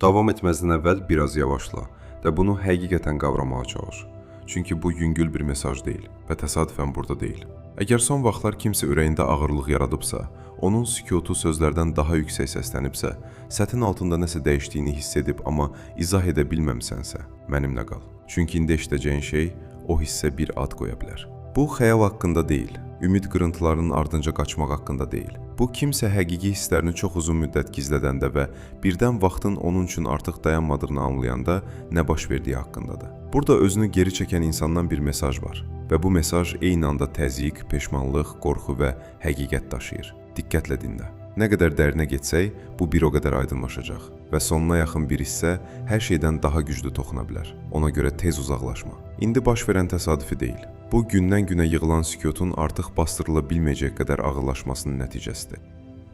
Davam etməzdən əvvəl biraz yavaşla və bunu həqiqətən qavramağa çalış. Çünki bu yüngül bir mesaj deyil və təsadüfən burada deyil. Əgər son vaxtlar kimsə ürəyində ağırlıq yaradıbsa, onun sükutu sözlərdən daha yüksək səslənibsə, sətin altında nəsə dəyişdiyini hiss edib, amma izah edə bilməmisənsə, mənimlə qal. Çünki indi eşidəcəyin şey o hissə bir ad qoya bilər. Bu xəyal haqqında deyil, ümid qırıntılarının ardınca qaçmaq haqqında deyil. Bu kimsə həqiqi hisslərini çox uzun müddət gizlədəndə və birdən vaxtın onun üçün artıq dayanmadığını anlayanda nə baş verdiyi haqqındadır. Burada özünü geri çəkən insandan bir mesaj var və bu mesaj eyni anda təzyiq, peşmanlıq, qorxu və həqiqət daşıyır. Diqqətlə dinlə. Nə qədər dərinə getsək, bu bir o qədər aydınlaşacaq və sonuna yaxın bir hissə hər şeydən daha güclü toxuna bilər. Ona görə tez uzaqlaşma. İndi baş verən təsadüfi deyil. Bu gündən günə yığılan sükutun artıq bastırıla bilməyəcək qədər ağırlaşmasının nəticəsidir.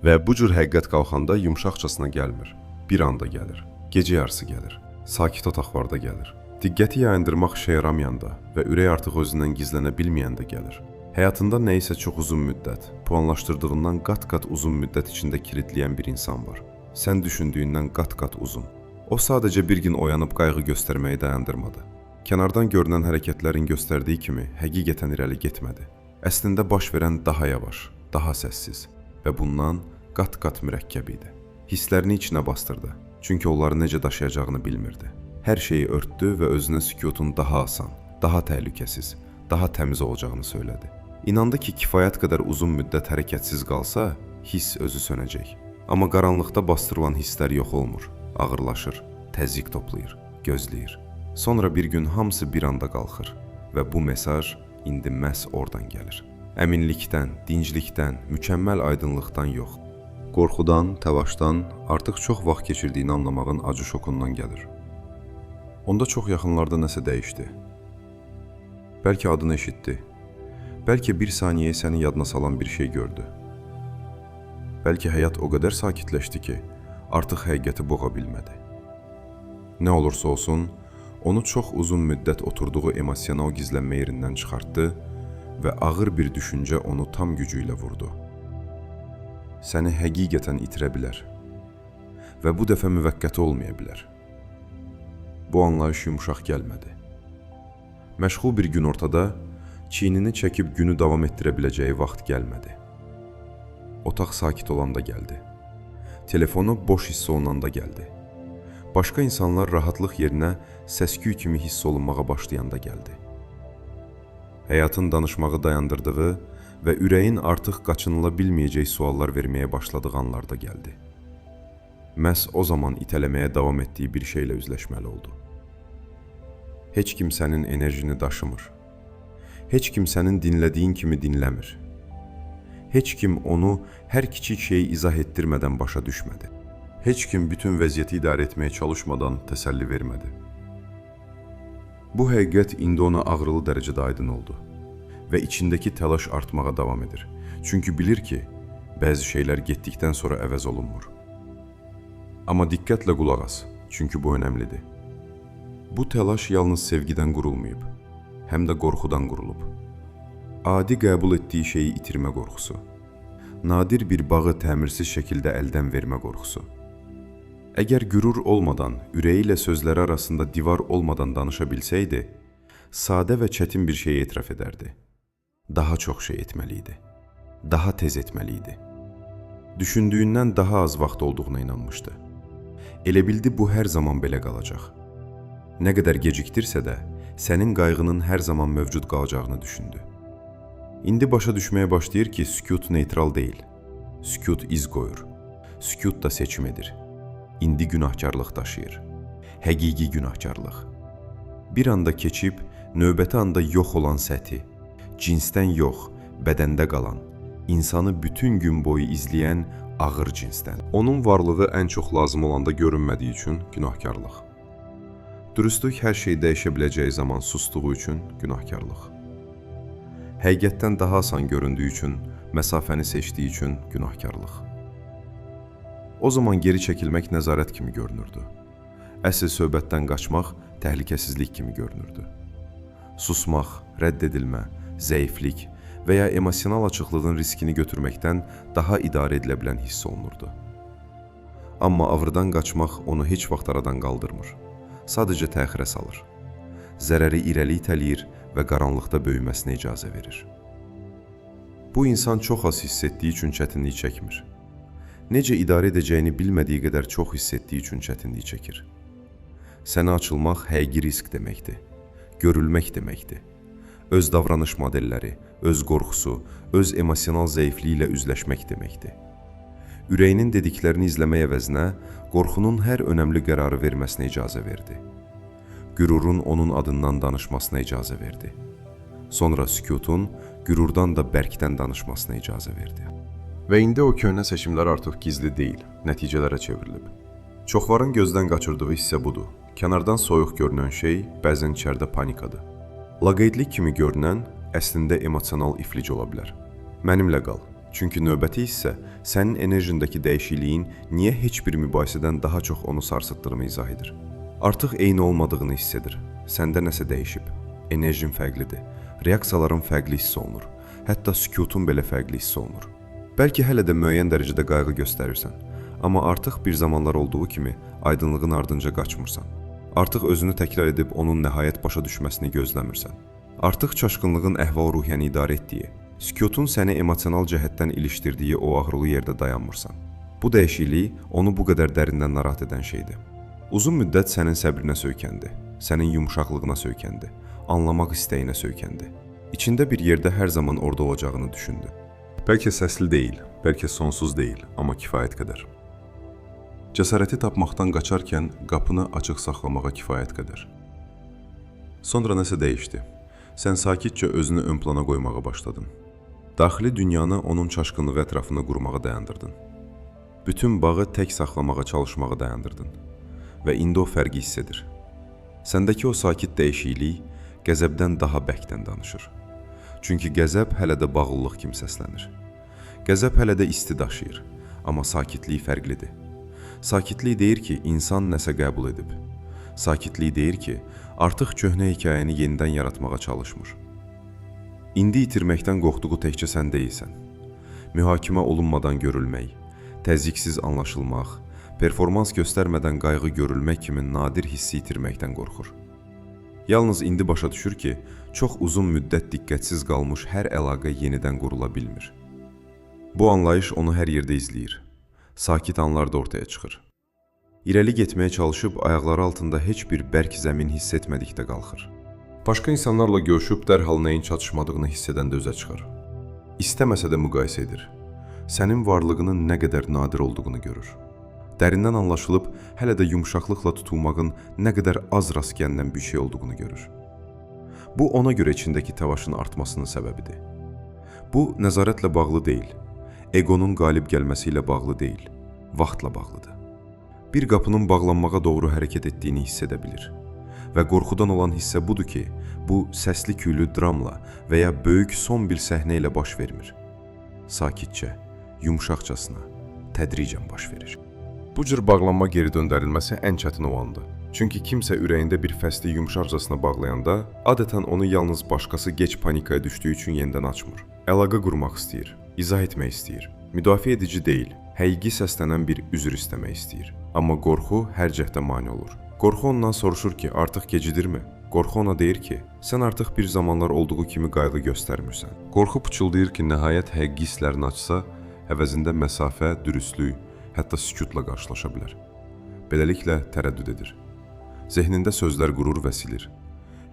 Və bu cür həqiqət qalxanda yumşaqcasına gəlmir. Bir anda gəlir. Gecə yarısı gəlir. Sakit otaqlarda gəlir. Diqqəti yayındırmaq işə yaramayanda və ürək artıq özündən gizlənə bilməyəndə gəlir. Həyatında nə isə çox uzun müddət, planlaşdırdığından qat-qat uzun müddət içində kilitləyən bir insan var. Sən düşündüyündən qat-qat uzun. O sadəcə bir gün oyanıb qayğı göstərməyi dayandırmadı. Kənardan görünən hərəkətlərin göstərdiyi kimi həqiqətən irəli getmədi. Əslində baş verən daha yavaş, daha səssiz və bundan qat-qat mürəkkəb idi. Hisslərini içinə bastırdı, çünki onları necə daşıyacağını bilmirdi. Hər şeyi örtdü və özünə sükutun daha asan, daha təhlükəsiz, daha təmiz olacağını söylədi. İnandı ki, kifayət qədər uzun müddət hərəkətsiz qalsa, hiss özü sönəcək. Amma qaranlıqda bastırılan hisslər yox olmur, ağırlaşır, təzyiq toplayır, gözləyir. Sonra bir gün hamısı bir anda qalxır və bu mesaj indi məhz oradan gəlir. Əminlikdən, dinclikdən, mükəmməl aydınlıqdan yox. Qorxudan, təlaşdan, artıq çox vaxt keçirdiyini anlamağın acı şokundan gəlir. Onda çox yaxınlarda nəsə dəyişdi. Bəlkə adını eşitdi. Bəlkə bir saniyəyə səni yadına salan bir şey gördü. Bəlkə həyat o qədər sakitləşdi ki, artıq həqiqəti boğa bilmədi. Nə olursa olsun, onu çox uzun müddət oturduğu emosional gizlənmə yerindən çıxartdı və ağır bir düşüncə onu tam gücü ilə vurdu. Səni həqiqətən itirə bilər və bu dəfə müvəqqəti olmaya bilər. Bu anlayış yumşaq gəlmədi. Məşğul bir gün ortada, çiynini çəkib günü davam etdirə biləcəyi vaxt gəlmədi. Otaq sakit olanda gəldi. Telefonu boş hiss olunanda gəldi. Başqa insanlar rahatlıq yerinə səs-küy kimi hiss olunmağa başlayanda gəldi. Həyatın danışmağı dayandırdığı və ürəyin artıq qaçınıla bilməyəcək suallar verməyə başladığı anlarda gəldi. Məhz o zaman itələməyə davam etdiyi bir şeylə üzləşməli oldu. Heç kim sənin enerjini daşımır. Heç kim sənin dinlədiyin kimi dinləmir. Heç kim onu hər kiçik şeyi izah etdirmədən başa düşmədi. Heç kim bütün vəziyyəti idarə etməyə çalışmadan təsəlli vermədi. Bu həqiqət indi ona ağrılı dərəcədə aydın oldu və içindəki təlaş artmağa davam edir. Çünki bilir ki, bəzi şeylər getdikdən sonra əvəz olunmur. Amma diqqətlə qulaq as, çünki bu önəmlidir. Bu təlaş yalnız sevgidən qurulmayıb, həm də qorxudan qurulub. Adi qəbul etdiyi şeyi itirmə qorxusu, nadir bir bağı təmirsiz şəkildə əldən vermə qorxusu. Əgər qürur olmadan, ürəyi ilə sözləri arasında divar olmadan danışa bilsəydi, sadə və çətin bir şey etiraf edərdi. Daha çox şey etməli idi. Daha tez etməli idi. Düşündüyündən daha az vaxt olduğuna inanmışdı. Elə bildi bu hər zaman belə qalacaq. Nə qədər gecikdirsə də, sənin qayğının hər zaman mövcud qalacağını düşündü. İndi başa düşməyə başlayır ki, sükut neytral deyil. Sükut iz qoyur. Sükut da seçim edir. İndi günahkarlıq daşıyır. Həqiqi günahkarlıq. Bir anda keçib, növbəti anda yox olan səthi, cinsdən yox, bədəndə qalan, insanı bütün gün boyu izləyən ağır cinsdən. Onun varlığı ən çox lazım olanda görünmədiyi üçün günahkarlıq. Dürüstlük hər şey dəyişə biləcəyi zaman sustuğu üçün günahkarlıq. Həqiqətdən daha asan göründüyü üçün, məsafəni seçdiyi üçün günahkarlıq. O zaman geri çəkilmək nəzarət kimi görünürdü. Əsl söhbətdən qaçmaq təhlükəsizlik kimi görünürdü. Susmaq, rədd edilmə, zəiflik və ya emosional açıqlığın riskini götürməkdən daha idarə edilə bilən hiss olunurdu. Amma ağrıdan qaçmaq onu heç vaxt aradan qaldırmır. Sadəcə təxirə salır. Zərəri irəli itələyir və qaranlıqda böyüməsinə icazə verir. Bu insan çox az hiss etdiyi üçün çətinlik çəkmir. Necə idarə edəcəyini bilmədiyi qədər çox hiss etdiyi üçün çətinlik çəkir. Sənə açılmaq həqiqi risk deməkdir. Görülmək deməkdir. Öz davranış modelləri, öz qorxusu, öz emosional zəifliyi ilə üzləşmək deməkdir. Ürəyinin dediklərini izləmək əvəzinə qorxunun hər önəmli qərarı verməsinə icazə verdi. Qürurun onun adından danışmasına icazə verdi. Sonra sükutun qürurdan da bərkdən danışmasına icazə verdi. Və indi o köhnə seçimlər artıq gizli deyil, nəticələrə çevrilib. Çoxların gözdən qaçırdığı hissə budur. Kənardan soyuq görünən şey bəzən içəridə panikadır. Laqeydlik kimi görünən əslində emosional iflic ola bilər. Mənimlə qal. Çünki növbəti hissə sənin enerjindəki dəyişikliyin niyə heç bir mübahisədən daha çox onu sarsıtdığını izah edir. Artıq eyni olmadığını hiss edir. Səndə nəsə dəyişib. Enerjin fərqlidir. Reaksiyaların fərqli hiss olunur. Hətta sükutun belə fərqli hiss olunur. Bəlkə hələ də müəyyən dərəcədə qayğı göstərirsən, amma artıq bir zamanlar olduğu kimi aydınlığın ardınca qaçmırsan. Artıq özünü təkrar edib onun nəhayət başa düşməsini gözləmirsən. Artıq çaşqınlığın əhval-ruhiyyəni idarə etdiyi, sükutun səni emosional cəhətdən ilişdirdiyi o ağrılı yerdə dayanmırsan. Bu dəyişiklik onu bu qədər dərindən narahat edən şeydir. Uzun müddət sənin səbrinə söykəndi, sənin yumuşaqlığına söykəndi, anlamaq istəyinə söykəndi. İçində bir yerdə hər zaman orada olacağını düşündü. Bəlkə səsli deyil, bəlkə sonsuz deyil, amma kifayət qədər. Cəsarəti tapmaqdan qaçarkən qapını açıq saxlamağa kifayət qədər. Sonra nəsə dəyişdi. Sən sakitcə özünü ön plana qoymağa başladın. Daxili dünyanı onun çaşqınlığı ətrafında qurmağa dayandırdın. Bütün bağı tək saxlamağa çalışmağa dayandırdın. Və indi o fərqi hiss edir. Səndəki o sakit dəyişiklik qəzəbdən daha bərkdən danışır. Çünki qəzəb hələ də bağlılıq kimi səslənir. Qəzəb hələ də isti daşıyır, amma sakitlik fərqlidir. Sakitlik deyir ki, insan nəsə qəbul edib. Sakitlik deyir ki, artıq köhnə hekayəni yenidən yaratmağa çalışmır. İndi itirməkdən qorxduğu təkcə sən deyilsən. Mühakimə olunmadan görülmək, təzyiqsiz anlaşılmaq, performans göstərmədən qayğı görülmək kimi nadir hissi itirməkdən qorxur. Yalnız indi başa düşür ki, çox uzun müddət diqqətsiz qalmış hər əlaqə yenidən qurula bilmir. Bu anlayış onu hər yerdə izləyir. Sakit anlarda ortaya çıxır. İrəli getməyə çalışıb ayaqları altında heç bir bərk zəmin hiss etmədikdə qalxır. Başqa insanlarla görüşüb dərhal nəyin çatışmadığını hiss edəndə üzə çıxır. İstəməsə də müqayisə edir. Sənin varlığının nə qədər nadir olduğunu görür. Dərindən anlaşılıb hələ də yumşaqlıqla tutulmağın nə qədər az rast gəlinən bir şey olduğunu görür. Bu ona görə içindəki təvaşın artmasının səbəbidir. Bu nəzarətlə bağlı deyil, egonun qalib gəlməsi ilə bağlı deyil, vaxtla bağlıdır. Bir qapının bağlanmağa doğru hərəkət etdiyini hiss edə bilir. Və qorxudan olan hissə budur ki, bu səsli küylü dramla və ya böyük son bir səhnə ilə baş vermir. Sakitcə, yumşaqcasına, tədricən baş verir. Bu cür bağlanma geri döndərilməsi ən çətin o andır. Çünki kimsə ürəyində bir fəsli yumşaqcasına bağlayanda, adətən onu yalnız başqası gec panikaya düşdüyü üçün yenidən açmır. Əlaqə qurmaq istəyir, izah etmək istəyir, müdafiə edici deyil, həqiqi səslənən bir üzr istəmək istəyir. Amma qorxu hər cəhdə mane olur. Qorxu ondan soruşur ki, artıq gecidirmi? Qorxu ona deyir ki, sən artıq bir zamanlar olduğu kimi qayğı göstərmirsən. Qorxu pıçıldayır ki, nəhayət həqiqi hisslərini açsa, əvəzində məsafə, dürüstlük, hətta sükutla qarşılaşa bilər. Beləliklə tərəddüd edir. Zehnində sözlər qurur və silir.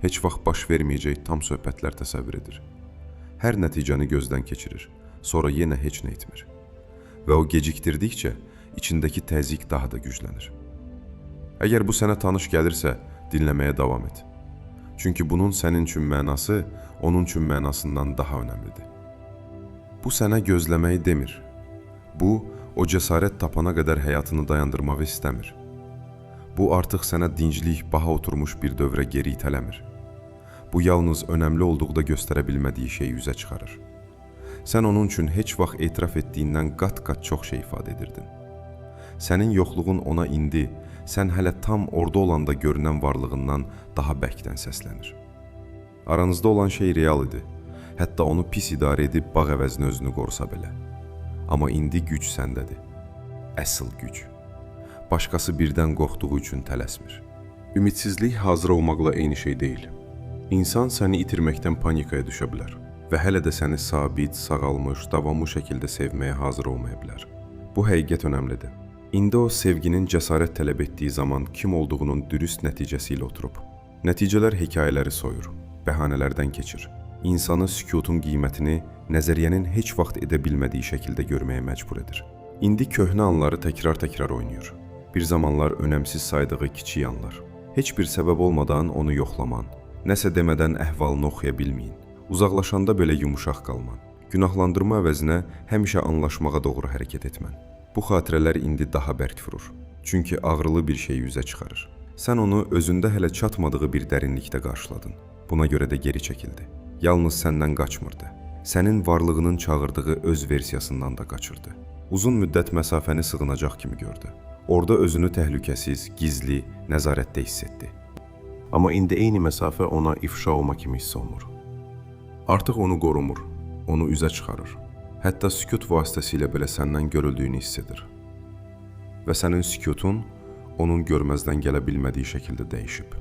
Heç vaxt baş verməyəcək tam söhbətlər təsəvvür edir. Hər nəticəni gözdən keçirir, sonra yenə heç nə etmir. Və o gecikdirdikcə içindəki təzyiq daha da güclənir. Əgər bu sənə tanış gəlirsə, dinləməyə davam et. Çünki bunun sənin üçün mənası, onun üçün mənasından daha önəmlidir. Bu sənə gözləməyi demir. Bu, o cəsarət tapana qədər həyatını dayandırmağı istəmir. Bu artıq sənə dinclik, baha oturmuş bir dövrə geri itələmir. Bu yalnız önəmli olduqda göstərə bilmədiyi şeyi üzə çıxarır. Sən onun üçün heç vaxt etiraf etdiyindən qat-qat çox şey ifadə edirdin. Sənin yoxluğun ona indi, sən hələ tam orada olanda görünən varlığından daha bərkdən səslənir. Aranızda olan şey real idi. Hətta onu pis idarə edib bağ əvəzinə özünü qorusa belə. Amma indi güc səndədir. Əsl güc. Başqası birdən qorxduğu üçün tələsmir. Ümidsizlik hazır olmaqla eyni şey deyil. İnsan səni itirməkdən panikaya düşə bilər və hələ də səni sabit, sağalmış, davamlı şəkildə sevməyə hazır olmaya bilər. Bu həqiqət önəmlidir. İndi o sevginin cəsarət tələb etdiyi zaman kim olduğunun dürüst nəticəsi ilə oturub. Nəticələr hekayələri soyur, bəhanələrdən keçir. İnsanı sükutun qiymətini nəzəriyyənin heç vaxt edə bilmədiyi şəkildə görməyə məcbur edir. İndi köhnə anları təkrar-təkrar oynayır. Bir zamanlar önəmsiz saydığı kiçik anlar. Heç bir səbəb olmadan onu yoxlaman, nəsə demədən əhvalını oxuya bilməyin, uzaqlaşanda belə yumuşaq qalman, günahlandırma əvəzinə həmişə anlaşmağa doğru hərəkət etmən. Bu xatirələr indi daha bərk vurur. Çünki ağrılı bir şeyi üzə çıxarır. Sən onu özündə hələ çatmadığı bir dərinlikdə qarşıladın. Buna görə də geri çəkildi. Yalnız səndən qaçmırdı. Sənin varlığının çağırdığı öz versiyasından da qaçırdı. Uzun müddət məsafəni sığınacaq kimi gördü. Orada özünü təhlükəsiz, gizli, nəzarətdə hiss etdi. Amma indi eyni məsafə ona ifşa olma kimi hiss olunur. Artıq onu qorumur, onu üzə çıxarır. Hətta sükut vasitəsilə belə səndən görüldüyünü hiss edir. Və sənin sükutun onun görməzdən gələ bilmədiyi şəkildə dəyişib.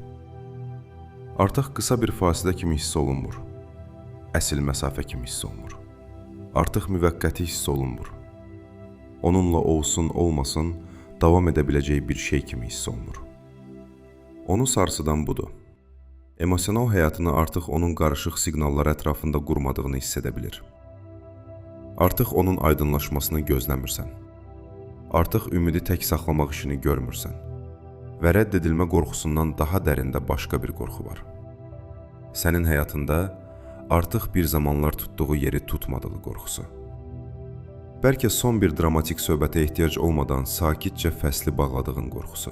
Artıq qısa bir fasilə kimi hiss olunmur. Əsl məsafə kimi hiss olunur. Artıq müvəqqəti hiss olunmur. Onunla olsun, olmasın, davam edə biləcəyi bir şey kimi hiss olunur. Onu sarsıdan budur. Emosional həyatını artıq onun qarışıq siqnalları ətrafında qurmadığını hiss edə bilir. Artıq onun aydınlaşmasını gözləmirsən. Artıq ümidi tək saxlamaq işini görmürsən. Və rədd edilmə qorxusundan daha dərində başqa bir qorxu var. Sənin həyatında artıq bir zamanlar tutduğu yeri tutmadığı qorxusu. Bəlkə son bir dramatik söhbətə ehtiyac olmadan sakitcə fəsli bağladığın qorxusu.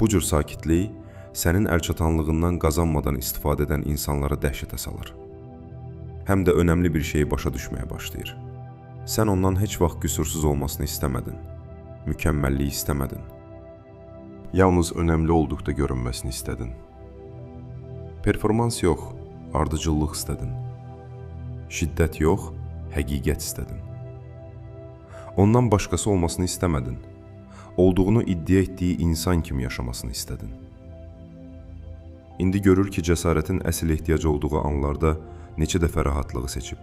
Bu cür sakitlik sənin əlçatanlığından qazanmadan istifadə edən insanları dəhşətə salır. Həm də önəmli bir şeyi başa düşməyə başlayır. Sən ondan heç vaxt qüsursuz olmasını istəmədin, mükəmməlliyi istəmədin. Yalnız önəmli olduqda görünməsini istədin. Performans yox, ardıcıllıq istədin. Şiddət yox, həqiqət istədin. Ondan başqası olmasını istəmədin. Olduğunu iddia etdiyi insan kimi yaşamasını istədin. İndi görür ki, cəsarətin əsl ehtiyac olduğu anlarda neçə dəfə rahatlığı seçib.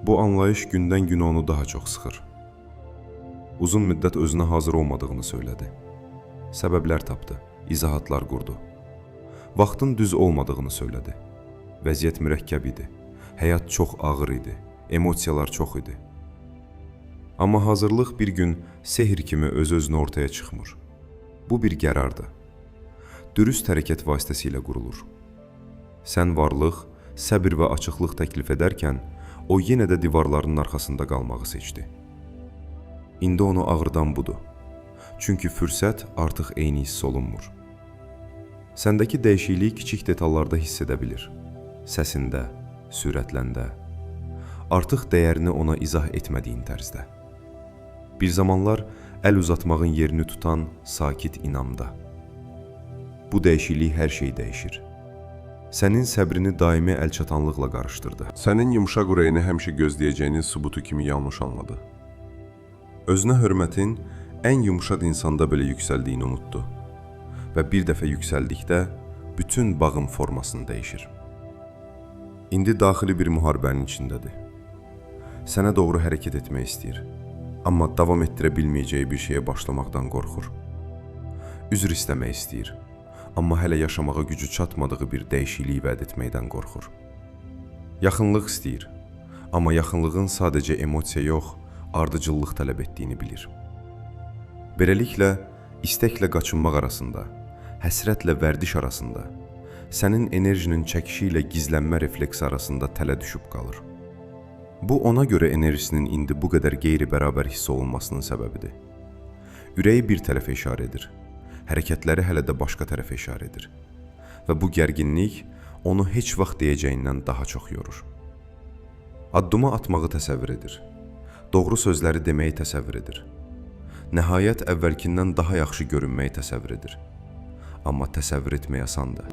Bu anlayış gündən-günə onu daha çox sıxır. Uzun müddət özünə hazır olmadığını söylədi. Səbəblər tapdı, izahatlar qurdu. Vaxtın düz olmadığını söylədi. Vəziyyət mürəkkəb idi. Həyat çox ağır idi. Emosiyalar çox idi. Amma hazırlıq bir gün sehr kimi öz-özünə ortaya çıxmır. Bu bir qərardır. Dürüst hərəkət vasitəsilə qurulur. Sən varlıq, səbir və açıqlıq təklif edərkən, o yenə də divarların arxasında qalmağı seçdi. İndi onu ağrıdan budur. Çünki fürsət artıq eyni hiss olunmur. Səndəki dəyişikliyi kiçik detallarda hiss edə bilir. Səsində, sürətləndə. Artıq dəyərini ona izah etmədiyin tərzdə. Bir zamanlar əl uzatmağın yerini tutan sakit inamda. Bu dəyişiklik hər şeyi dəyişir. Sənin səbrini daimi əlçatanlıqla qarışdırdı. Sənin yumşaq ürəyini həmişə gözləyəcəyinin sübutu kimi yanlış anladı. Özünə hörmətin ən yumşaq insanda belə yüksəldiyini unutdu. Və bir dəfə yüksəldikdə bütün bağın formasını dəyişir. İndi daxili bir müharibənin içindədir. Sənə doğru hərəkət etmək istəyir. Amma davam etdirə bilməyəcəyi bir şeyə başlamaqdan qorxur. Üzr istəmək istəyir. Amma hələ yaşamağa gücü çatmadığı bir dəyişiklik vəd etməkdən qorxur. Yaxınlıq istəyir. Amma yaxınlığın sadəcə emosiya yox, ardıcıllıq tələb etdiyini bilir. Beləliklə, istəklə qaçınmaq arasında, həsrətlə vərdiş arasında, sənin enerjinin çəkişi ilə gizlənmə refleksi arasında tələ düşüb qalır. Bu, ona görə enerjisinin indi bu qədər qeyri-bərabər hiss olunmasının səbəbidir. Ürəyi bir tərəfə işarə edir, hərəkətləri hələ də başqa tərəfə işarə edir. Və bu gərginlik onu heç vaxt deyəcəyindən daha çox yorur. Addımı atmağı təsəvvür edir, doğru sözləri deməyi təsəvvür edir. Nəhayət əvvəlkindən daha yaxşı görünməyi təsəvvür edir. Amma təsəvvür etmək asandır.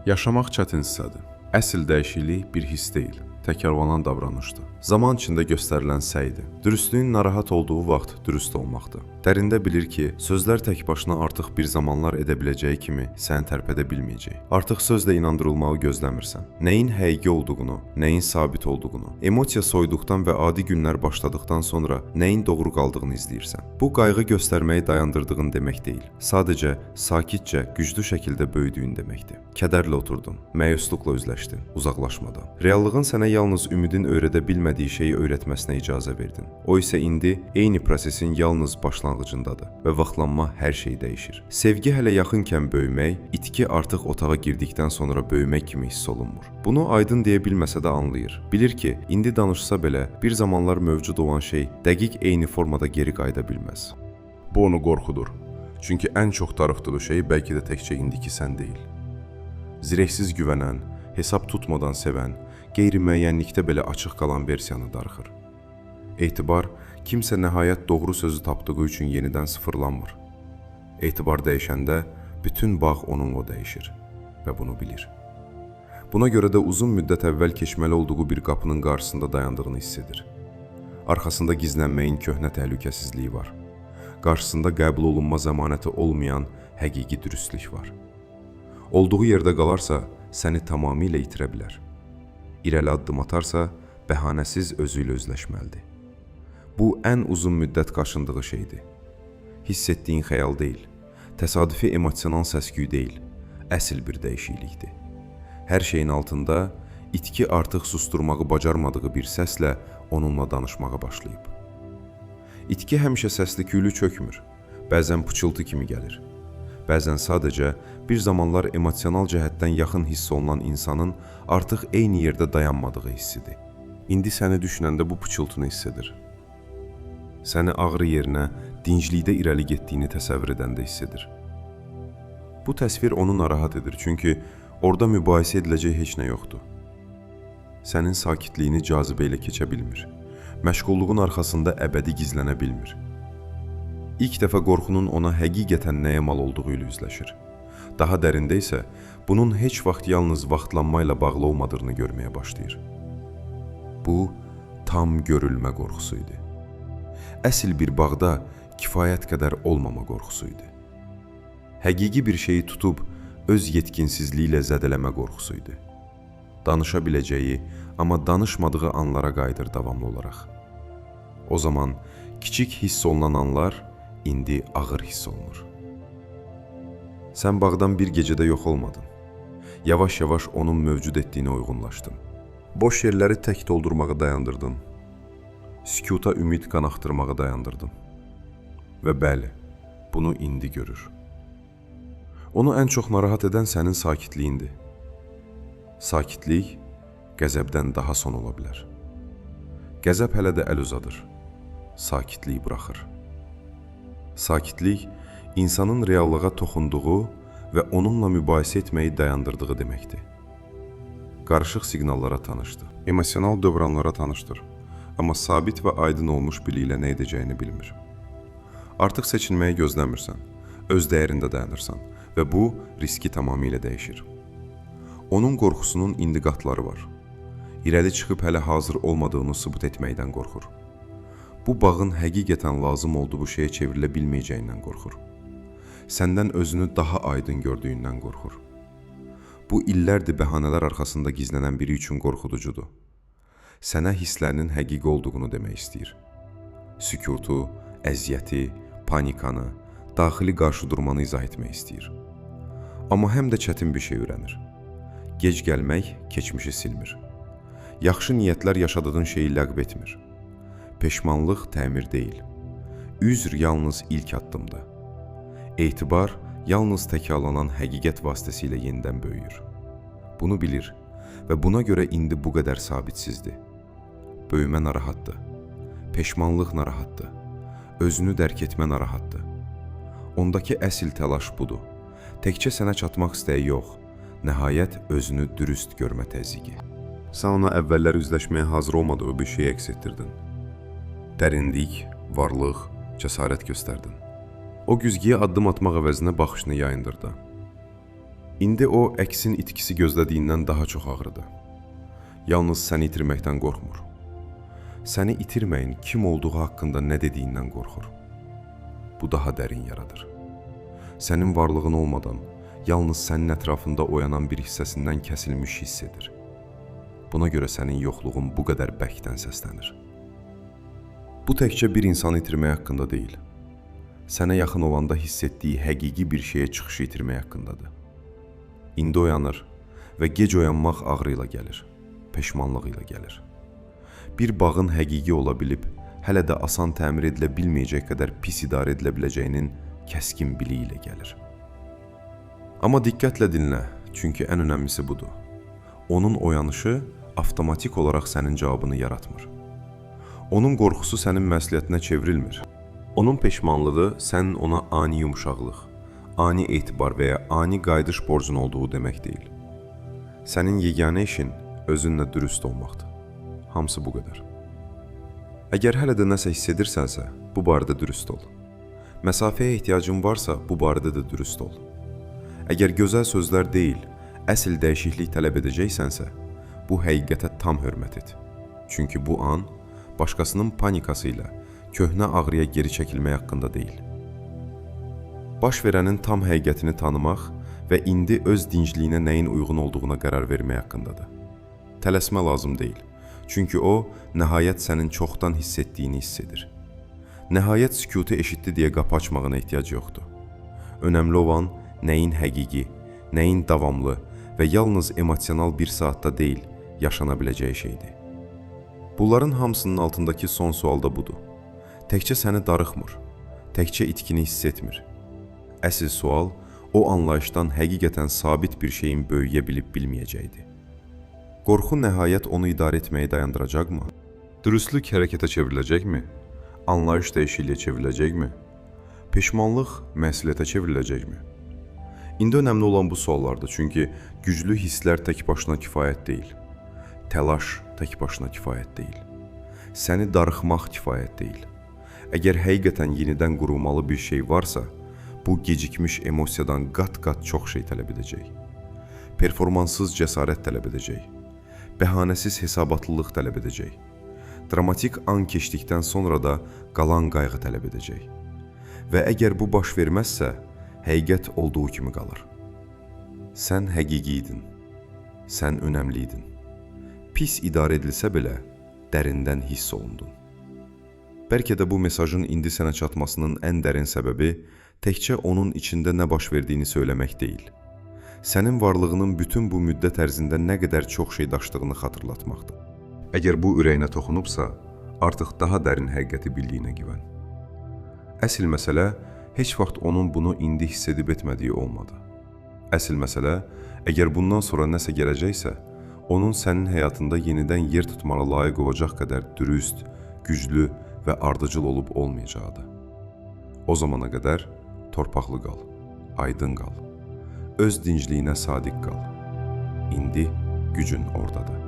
Yaşamaq çətin hissədir. Əsl dəyişiklik bir hiss deyil. təkrarlanan davranışdı. Zaman içində göstərilən səydir. Dürüstlüyün narahat olduğu vaxt dürüst olmaqdır. Dərində bilir ki, sözlər tək başına artıq bir zamanlar edə biləcəyi kimi səni tərpədə bilməyəcək. Artıq sözlə inandırılmağı gözləmirsən. Nəyin həqiqi olduğunu, nəyin sabit olduğunu, emosiya soyduqdan və adi günlər başladıqdan sonra nəyin doğru qaldığını izləyirsən. Bu qayğı göstərməyi dayandırdığın demək deyil. Sadəcə sakitcə, güclü şəkildə böyüdüyün deməkdir. Kədərlə oturdun, məyusluqla üzləşdin, uzaqlaşmadan. Reallığın sənə yalnız ümidin öyrədə bilmədiyi şeyi öyrətməsinə icazə verdin. O isə indi eyni prosesin yalnız başlanğıcındadır və vaxtlanma hər şeyi dəyişir. Sevgi hələ yaxınkən böyümək, itki artıq otağa girdikdən sonra böyümək kimi hiss olunmur. Bunu aydın deyə bilməsə də anlayır. Bilir ki, indi danışsa belə bir zamanlar mövcud olan şey dəqiq eyni formada geri qayıda bilməz. Bu onu qorxudur. Çünki ən çox darıxdığı şey bəlkə də təkcə indiki sən deyil. Zirəksiz güvənən, hesab tutmadan sevən, qeyri-müəyyənlikdə belə açıq qalan versiyanı darıxır. Etibar, kimsə nəhayət doğru sözü tapdığı üçün yenidən sıfırlanmır. Etibar dəyişəndə bütün bağ onunla dəyişir və bunu bilir. Buna görə də uzun müddət əvvəl keçməli olduğu bir qapının qarşısında dayandığını hiss edir. Arxasında gizlənməyin köhnə təhlükəsizliyi var. Qarşısında qəbul olunma zəmanəti olmayan həqiqi dürüstlük var. Olduğu yerdə qalarsa, səni tamamilə itirə bilər. İrəli addım atarsa, bəhanəsiz özü ilə üzləşməlidir. Bu, ən uzun müddət qaşındığı şeydir. Hiss etdiyin xəyal deyil, təsadüfi emosional səs-küy deyil, əsl bir dəyişiklikdir. Hər şeyin altında itki artıq susturmağı bacarmadığı bir səslə onunla danışmağa başlayıb. İtki həmişə səsli-küylü çökmür, bəzən pıçıltı kimi gəlir. Bəzən sadəcə bir zamanlar emosional cəhətdən yaxın hiss olunan insanın artıq eyni yerdə dayanmadığı hissidir. İndi səni düşünəndə bu pıçıltını hiss edir. Səni ağrı yerinə dinclikdə irəli getdiyini təsəvvür edəndə hiss edir. Bu təsvir onu narahat edir, çünki orada mübahisə ediləcək heç nə yoxdur. Sənin sakitliyini cazibə ilə keçə bilmir. Məşğulluğun arxasında əbədi gizlənə bilmir. İlk dəfə qorxunun ona həqiqətən nəyə mal olduğu ilə üzləşir. Daha dərində isə bunun heç vaxt yalnız vaxtlanma ilə bağlı olmadığını görməyə başlayır. Bu, tam görülmə qorxusu idi. Əsl bir bağda kifayət qədər olmama qorxusu idi. Həqiqi bir şeyi tutub öz yetkinsizliyi ilə zədələmə qorxusu idi. Danışa biləcəyi, amma danışmadığı anlara qayıdır davamlı olaraq. O zaman kiçik hiss olunan anlar indi ağır hiss olunur. Sən bağdan bir gecədə yox olmadın. Yavaş-yavaş onun mövcud etdiyinə uyğunlaşdın. Boş yerləri tək doldurmağı dayandırdın. Sükuta ümid qanaxdırmağı dayandırdın. Və bəli, bunu indi görür. Onu ən çox narahat edən sənin sakitliyindir. Sakitlik qəzəbdən daha son ola bilər. Qəzəb hələ də əl uzadır. Sakitliyi buraxır. Sakitlik, insanın reallığa toxunduğu və onunla mübahisə etməyi dayandırdığı deməkdir. Qarışıq siqnallara tanışdı. Emosional dövranlara tanışdır. Amma sabit və aydın olmuş biliklə nə edəcəyini bilmir. Artıq seçilməyi gözləmirsən, öz dəyərində dayanırsan və bu, riski tamamilə dəyişir. Onun qorxusunun indi qatları var. İrəli çıxıb hələ hazır olmadığını sübut etməkdən qorxur. Bu bağın həqiqətən lazım olduğu şeyə çevrilə bilməyəcəyindən qorxur. Səndən özünü daha aydın gördüyündən qorxur. Bu illərdir bəhanələr arxasında gizlənən biri üçün qorxuducudur. Sənə hisslərinin həqiqi olduğunu demək istəyir. Sükutu, əziyyəti, panikanı, daxili qarşıdurmanı izah etmək istəyir. Amma həm də çətin bir şey öyrənir. Gec gəlmək keçmişi silmir. Yaxşı niyyətlər yaşadığın şeyi ləğv etmir. Peşmanlıq təmir deyil. Üzr yalnız ilk addımdır. Etibar yalnız təkrarlanan həqiqət vasitəsilə yenidən böyüyür. Bunu bilir və buna görə indi bu qədər sabitsizdir. Böyümə narahatdır. Peşmanlıq narahatdır. Özünü dərk etmə narahatdır. Ondakı əsl təlaş budur. Təkcə sənə çatmaq istəyi yox, nəhayət özünü dürüst görmə təzyiqi. Sən ona əvvəllər üzləşməyə hazır olmadığı bir şey əks etdirdin. Dərinlik, varlıq, cəsarət göstərdin. O güzgüyə addım atmaq əvəzinə baxışını yayındırdı. İndi o əksin itkisi gözlədiyindən daha çox ağrıdı. Yalnız səni itirməkdən qorxmur. Səni itirməyin kim olduğu haqqında nə dediyindən qorxur. Bu daha dərin yaradır. Sənin varlığın olmadan, yalnız sənin ətrafında oyanan bir hissəsindən kəsilmiş hiss edir. Buna görə sənin yoxluğun bu qədər bərkdən səslənir. Bu təkcə bir insanı itirmək haqqında deyil. Sənə yaxın olanda hiss etdiyi həqiqi bir şeyə çıxışı itirmək haqqındadır. İndi oyanır və gec oyanmaq ağrı ilə gəlir, peşmanlıq ilə gəlir. Bir bağın həqiqi ola bilib, hələ də asan təmir edilə bilməyəcək qədər pis idarə edilə biləcəyinin kəskin biliyi ilə gəlir. Amma diqqətlə dinlə, çünki ən önəmlisi budur. Onun oyanışı avtomatik olaraq sənin cavabını yaratmır. Onun qorxusu sənin məsuliyyətinə çevrilmir. Onun peşmanlığı sənin ona ani yumuşaqlıq, ani etibar və ya ani qayıdış borcun olduğu demək deyil. Sənin yeganə işin özünlə dürüst olmaqdır. Hamısı bu qədər. Əgər hələ də nəsə hiss edirsənsə, bu barədə dürüst ol. Məsafəyə ehtiyacın varsa, bu barədə də dürüst ol. Əgər gözəl sözlər deyil, əsl dəyişiklik tələb edəcəksənsə, bu həqiqətə tam hörmət et. Çünki bu an başqasının panikası ilə köhnə ağrıya geri çəkilmək haqqında deyil. Baş verənin tam həqiqətini tanımaq və indi öz dincliyinə nəyin uyğun olduğuna qərar vermək haqqındadır. Tələsmə lazım deyil. Çünki o, nəhayət sənin çoxdan hiss etdiyini hiss edir. Nəhayət sükutu eşitdi deyə qapı açmağına ehtiyac yoxdur. Önəmli olan nəyin həqiqi, nəyin davamlı və yalnız emosional bir saatda deyil, yaşana biləcəyi şeydir. Bunların hamısının altındakı son sual da budur. Təkcə səni darıxmır, təkcə itkini hiss etmir. Əsl sual o anlayışdan həqiqətən sabit bir şeyin böyüyə bilib bilməyəcəyidir. Qorxu nəhayət onu idarə etməyi dayandıracaqmı? Dürüstlük hərəkətə çevriləcəkmi? Anlayış dəyişikliyə çevriləcəkmi? Peşmanlıq məsuliyyətə çevriləcəkmi? İndi önəmli olan bu suallardır, çünki güclü hisslər tək başına kifayət deyil. Təlaş tək başına kifayət deyil. Səni darıxmaq kifayət deyil. Əgər həqiqətən yenidən qurulmalı bir şey varsa, bu gecikmiş emosiyadan qat-qat çox şey tələb edəcək. Performanssız cəsarət tələb edəcək. Bəhanəsiz hesabatlılıq tələb edəcək. Dramatik an keçdikdən sonra da qalan qayğı tələb edəcək. Və əgər bu baş verməzsə, həqiqət olduğu kimi qalır. Sən həqiqi idin. Sən önəmli idin. Pis idarə edilsə belə, dərindən hiss olundun. Bəlkə də bu mesajın indi sənə çatmasının ən dərin səbəbi təkcə onun içində nə baş verdiyini söyləmək deyil. Sənin varlığının bütün bu müddət ərzində nə qədər çox şey daşdığını xatırlatmaqdır. Əgər bu ürəyinə toxunubsa, artıq daha dərin həqiqəti bildiyinə güvən. Əsl məsələ heç vaxt onun bunu indi hiss edib etmədiyi olmadı. Əsl məsələ, əgər bundan sonra nəsə gələcəksə, onun sənin həyatında yenidən yer tutmağa layiq olacaq qədər dürüst, güclü və ardıcıl olub olmayacaqdır. O zamana qədər torpaqlı qal, aydın qal, öz dincliyinə sadiq qal. İndi gücün oradadır.